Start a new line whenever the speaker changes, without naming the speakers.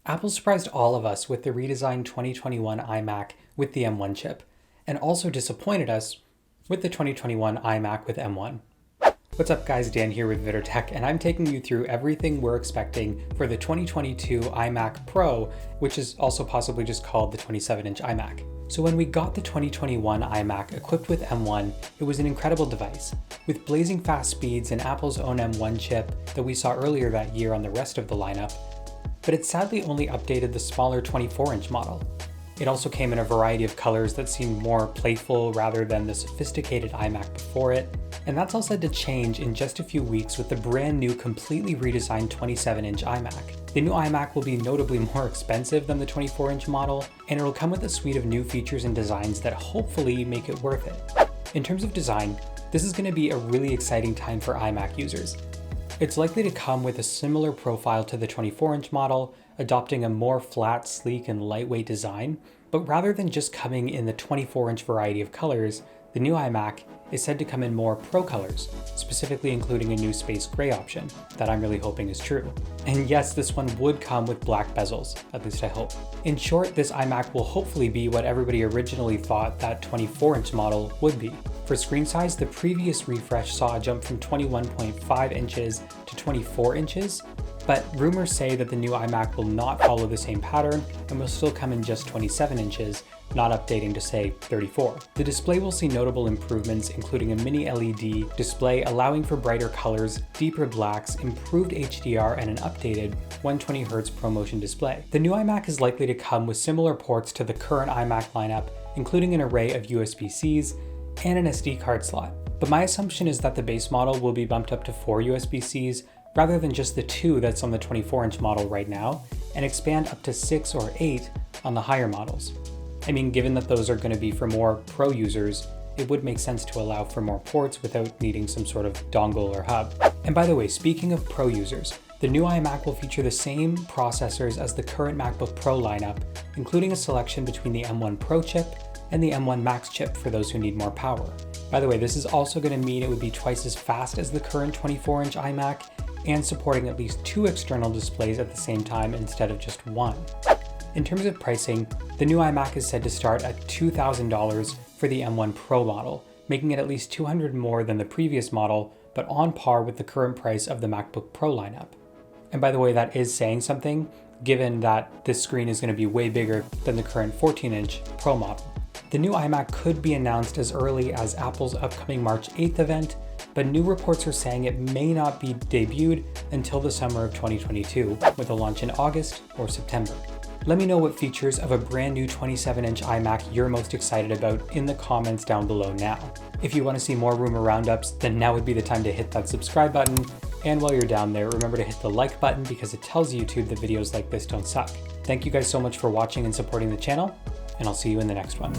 Apple surprised all of us with the redesigned 2021 iMac with the M1 chip, and also disappointed us with the 2021 iMac with M1. What's up guys, Dan here with VittorTech, and I'm taking you through everything we're expecting for the 2022 iMac Pro, which is also possibly just called the 27-inch iMac. So when we got the 2021 iMac equipped with M1, it was an incredible device. With blazing fast speeds and Apple's own M1 chip that we saw earlier that year on the rest of the lineup, but it sadly only updated the smaller 24-inch model. It also came in a variety of colors that seemed more playful rather than the sophisticated iMac before it, and that's all set to change in just a few weeks with the brand new completely redesigned 27-inch iMac. The new iMac will be notably more expensive than the 24-inch model, and it'll come with a suite of new features and designs that hopefully make it worth it. In terms of design, this is going to be a really exciting time for iMac users. It's likely to come with a similar profile to the 24-inch model, adopting a more flat, sleek, and lightweight design, but rather than just coming in the 24-inch variety of colors, the new iMac is said to come in more pro colors, specifically including a new space gray option that I'm really hoping is true. And yes, this one would come with black bezels, at least I hope. In short, this iMac will hopefully be what everybody originally thought that 24-inch model would be. For screen size, the previous refresh saw a jump from 21.5 inches to 24 inches, but rumors say that the new iMac will not follow the same pattern and will still come in just 27 inches, not updating to say 34. The display will see notable improvements, including a mini LED display allowing for brighter colors, deeper blacks, improved HDR, and an updated 120Hz ProMotion display. The new iMac is likely to come with similar ports to the current iMac lineup, including an array of USB-Cs and an SD card slot. But my assumption is that the base model will be bumped up to 4 USB-Cs rather than just the 2 that's on the 24-inch model right now, and expand up to 6 or 8 on the higher models. I mean, given that those are going to be for more pro users, it would make sense to allow for more ports without needing some sort of dongle or hub. And by the way, speaking of pro users, the new iMac will feature the same processors as the current MacBook Pro lineup, including a selection between the M1 Pro chip and the M1 Max chip for those who need more power. By the way, this is also going to mean it would be twice as fast as the current 24-inch iMac and supporting at least 2 external displays at the same time instead of just 1. In terms of pricing, the new iMac is said to start at $2,000 for the M1 Pro model, making it at least $200 more than the previous model, but on par with the current price of the MacBook Pro lineup. And by the way, that is saying something, given that this screen is going to be way bigger than the current 14-inch Pro model. The new iMac could be announced as early as Apple's upcoming March 8th event, but new reports are saying it may not be debuted until the summer of 2022, with a launch in August or September. Let me know what features of a brand new 27-inch iMac you're most excited about in the comments down below now. If you want to see more rumor roundups, then now would be the time to hit that subscribe button, and while you're down there, remember to hit the like button because it tells YouTube that videos like this don't suck. Thank you guys so much for watching and supporting the channel, and I'll see you in the next one.